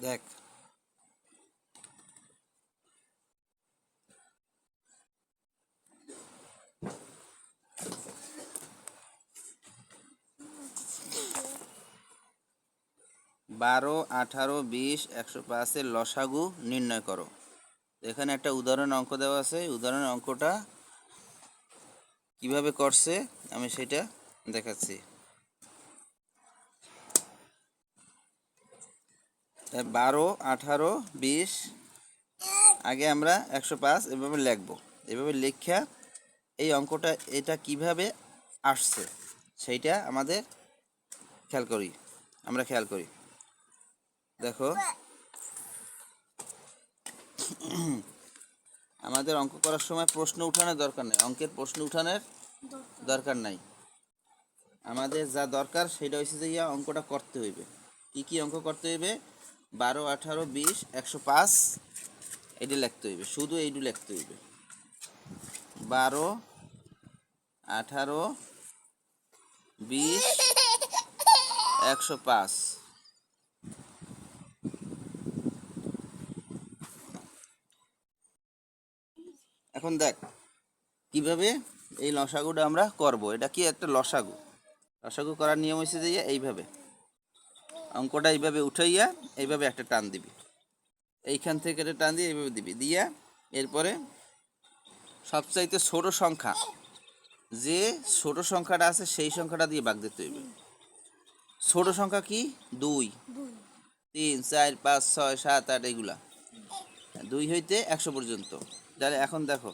দেখ, 12, 18, 20, 105-এর লসাগু নির্ণয় করো। এখানে একটা উদাহরণ অঙ্ক দেওয়া আছে। উদাহরণ অঙ্কটা কিভাবে করছে আমি সেটা দেখাচ্ছি। 12, 18, 20 আগে আমরা 105 এভাবে লিখব। এভাবে লেখা এই অঙ্কটা এটা কিভাবে আসছে সেইটা আমরা খেয়াল করি। দেখো, আমাদের অঙ্ক করার সময় প্রশ্ন উঠানোর দরকার নেই, অঙ্কের প্রশ্ন উঠানোর দরকার নাই। আমাদের যা দরকার সেটা হচ্ছে যে অঙ্কটা করতে হইবে। কি অঙ্ক করতে হইবে? 12, 18, 20, 105 এটা লিখতে হইবে, শুধু এইটু লিখতে হইবে। 12, 18, 20, 105। এখন দেখ কিভাবে এই লসাগুটা আমরা করব। এটা কি একটা লসাগু করার নিয়ম হচ্ছে যে এইভাবে অঙ্কটা এইভাবে উঠাইয়া এইভাবে একটা টান দিবি, এইখান থেকে একটা টান দিয়ে এইভাবে দিবি, দিয়া এরপরে সবচাইতে ছোট সংখ্যা যে ছোট সংখ্যাটা আছে সেই সংখ্যাটা দিয়ে ভাগ দিতে হইবে। ছোট সংখ্যা কি? 2, 3, 4, 5, 6, 7, 8 এগুলা 2 হইতে 100 পর্যন্ত। তাহলে এখন দেখো,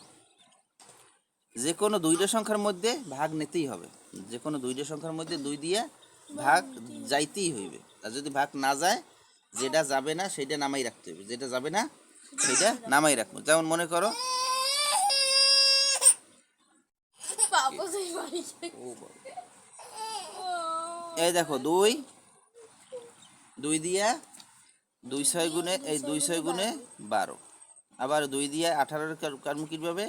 যে কোনো দুইটা সংখ্যার মধ্যে ভাগ নিতেই হবে। যে কোনো দুইটা সংখ্যার মধ্যে 2 দিয়ে ভাগ যাইতেই হইবে। আর যদি ভাগ না যায়, যেটা যাবে না সেটা নামাই রাখতে হবে, যেটা যাবে না সেটা নামাই রাখবো। যেমন মনে করো, এই দেখো 2 দিয়া 2 6 গুণে, এই 2 6 গুণে 12, আবার 2 দিয়ে 18 কারণ কিভাবে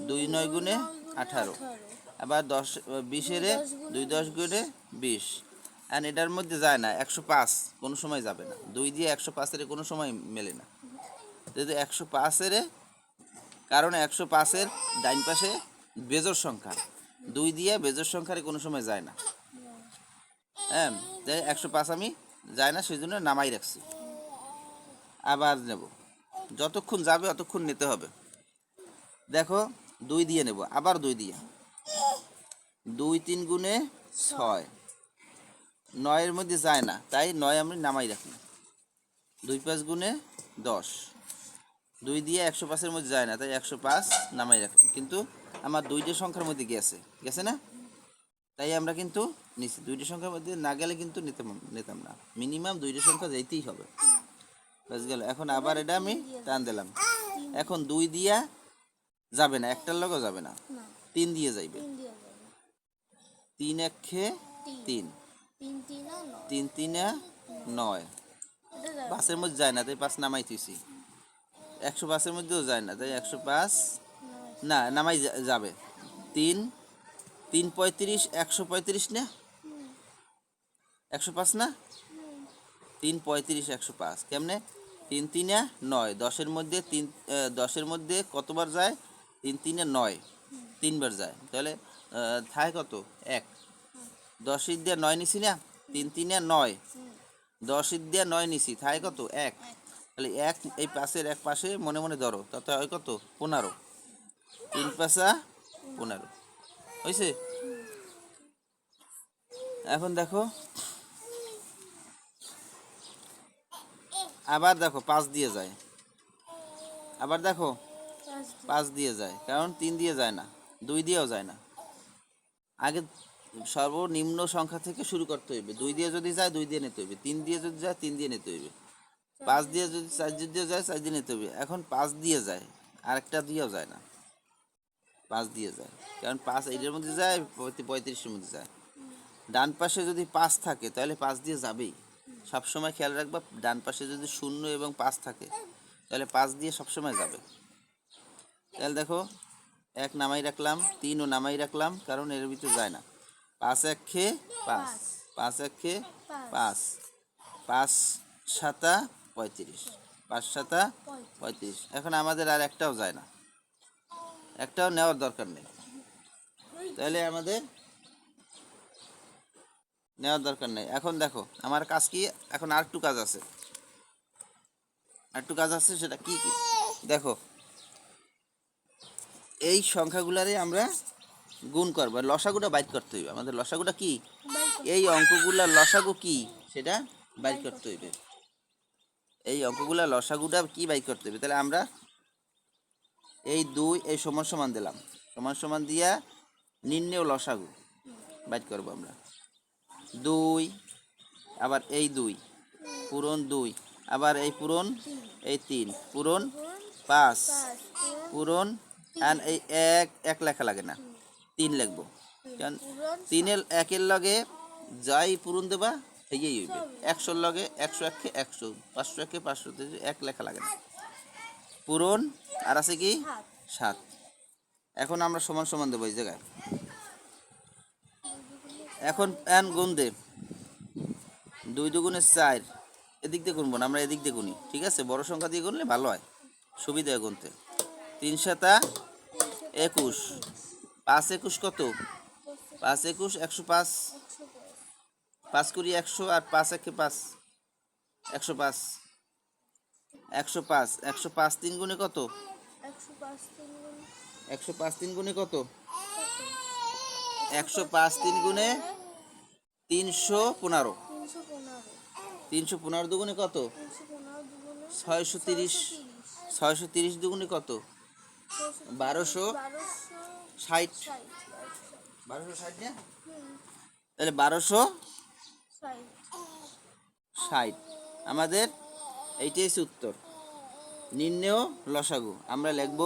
2 9 গুণে 18, আবার 10 20-এর 2 10 গুণে 20। আর এটার মধ্যে যায় না 105, কোনো সময় যাবে না। 2 দিয়ে 105-এর কোনো সময় মেলে না। যদি 105-এর, কারণ 105-এর ডাইন পাশে বেজোড় সংখ্যা, 2 দিয়ে বেজোড় সংখ্যার কোনো সময় যায় না। হ্যাঁ, 105 আমি যায় না, সেই জন্য নামাই রাখছি। আবার নেব, যতক্ষণ যাবে অতক্ষণ নিতে হবে। দেখো 2 দিয়ে নেব, আবার 2 দিয়ে 2 3 গুণে 6, 9-এর মধ্যে যায় না, তাই 9 আমি নামাই রাখি। 2 5 গুণে 10, 2 দিয়ে 105-এর মধ্যে যায় না, তাই 105 নামাই রাখলাম। কিন্তু আমার দুইটা সংখ্যার মধ্যে গেছে না, তাই আমরা কিন্তু নিচ্ছি। দুইটা সংখ্যার মধ্যে না গেলে কিন্তু নিতাম না। মিনিমাম দুইটা সংখ্যা যাইতেই হবে। বুঝ গেল? এখন আবার এটা আমি টান দিলাম। এখন 2 দিয়া যাবে না, একটার লগও যাবে না, 3 দিয়ে যাইবে। 3 1 3, 3 3 9, 5-এর মধ্যে যায় না, তাই 5 নামাই থুইছি। 105-এর মধ্যেও যায় না, তাই 105 না নামাই যাবে। 3 3 35, 135 না, 105 না, 3 35, 105 কেমনে? 3 3 9, 10-এর মধ্যে 3, 10-এর মধ্যে কতবার যায়? 3 3 9, 3বার যায়। তাহলে থাকে কত? 1। 10 দিয়ে 9 নিছি না, 3 3 9, 10 দিয়ে 9 নিছি, থাকে কত? 1। তাহলে 1 এই পাশের এক পাশে মনে মনে ধরো, তাতে হয় কত? 15। 3 5 15 হয়েছে। এখন দেখো, আবার দেখো 5 দিয়ে যায়, আবার দেখো 5 দিয়ে যায়, কারণ 3 দিয়ে যায় না, 2 দিয়েও যায় না। আগে সর্বনিম্ন সংখ্যা থেকে শুরু করতে হইবে। 2 দিয়ে যদি যায় 2 দিয়ে নিতে হইবে, 3 দিয়ে যদি যায় 3 দিয়ে নিতে হইবে, 5 দিয়ে যদি 4 দিয়ে যায় 4 দিয়ে নিতে হবে। এখন 5 দিয়ে যায়, আরেকটা দিয়েও যায় না, 5 দিয়ে যায়, কারণ 5 এইটার মধ্যে যায়, 35-এর মধ্যে যায়। ডান পাশে যদি 5 থাকে তাহলে 5 দিয়ে যাবেই। সবসময় খেয়াল রাখবা, ডান পাশে যদি 0 এবং 5 থাকে তাহলে 5 দিয়ে সবসময় যাবে। তাহলে দেখো, 1 নামাই রাখলাম, 3ও নামাই রাখলাম, কারণ এর ভিতরে যায় না। 5 1 5, 5 1 5, 5 7 35, 5 সাতা 35। এখন আমাদের আর একটাও যায় না, একটাও নেওয়ার দরকার নেই, তাহলে আমাদের নেওয়ার দরকার নেই। এখন দেখো আমার কাজ কি, এখন আর একটু কাজ আছে, সেটা কি কি দেখো, এই সংখ্যাগুলারে আমরা গুণ করবো, লসাগুটা বাইর করতে হইবে আমাদের। লসাগুটা কি, এই অঙ্কগুলার লসাগু কি সেটা বাইর করতে হইবে, এই অঙ্কগুলার লসাগুটা কি বাইর করতে হইবে। তাহলে আমরা এই 2 এই সমান সমান দিলাম, সমান সমান দিয়া নির্ণেয় লসাগু বাইর করবো আমরা। 2 আবার এই 2 পূরণ 2, আবার এই পূরণ এই 3 পূরণ 5 পূরণ, and এই এক লেখা লাগে না, 3 লিখবো, কারণ 3 একের লগে যাই পূরণ দেবা এই হইবে, 100 লগে 100 একে 100, 500 একে 500, এক লেখা লাগে না, পূরণ আর আছে কি 7। এখন আমরা সমান সমান দেবো এই জায়গায়। এখন n গুণ দে, 2 দুগুণে 4, এদিক দিয়ে গুনবো না, আমরা এদিক দিয়ে গুনি, ঠিক আছে, বড় সংখ্যা দিয়ে গুনলে ভালো হয়, সুবিধা হয় গুনতে। 3 সাতা 21, 5 21 কত, 5 21 105, 5 কুড়ি 100 আর 5 একে 5, 105, 105, 105 3 গুণে কত, 105 3 গুণে কত, 105 3 গুণে 315, 315 দুগুণে কত, 630, 630 দুগুণে কত, 1260, 1260 না, তাহলে 1260 আমাদের এইটাই হচ্ছে উত্তর, নির্ণেয় লসাগু। আমরা লিখব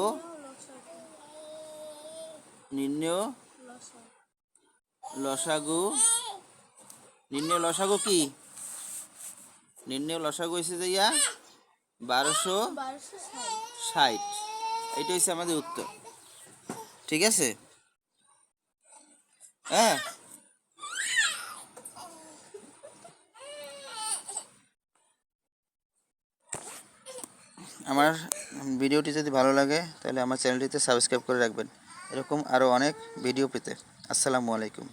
নির্ণেয় লসাগু, নির্ণেয় লসাগু কি, নির্ণেয় লসাগু হয়েছে যে 1260, এইটা হচ্ছে আমাদের উত্তর, ঠিক আছে। হ্যাঁ, আমার ভিডিওটি যদি ভালো লাগে তাহলে আমার চ্যানেলটিতে সাবস্ক্রাইব করে রাখবেন, এরকম আরও অনেক ভিডিও পেতে। আসসালামু আলাইকুম।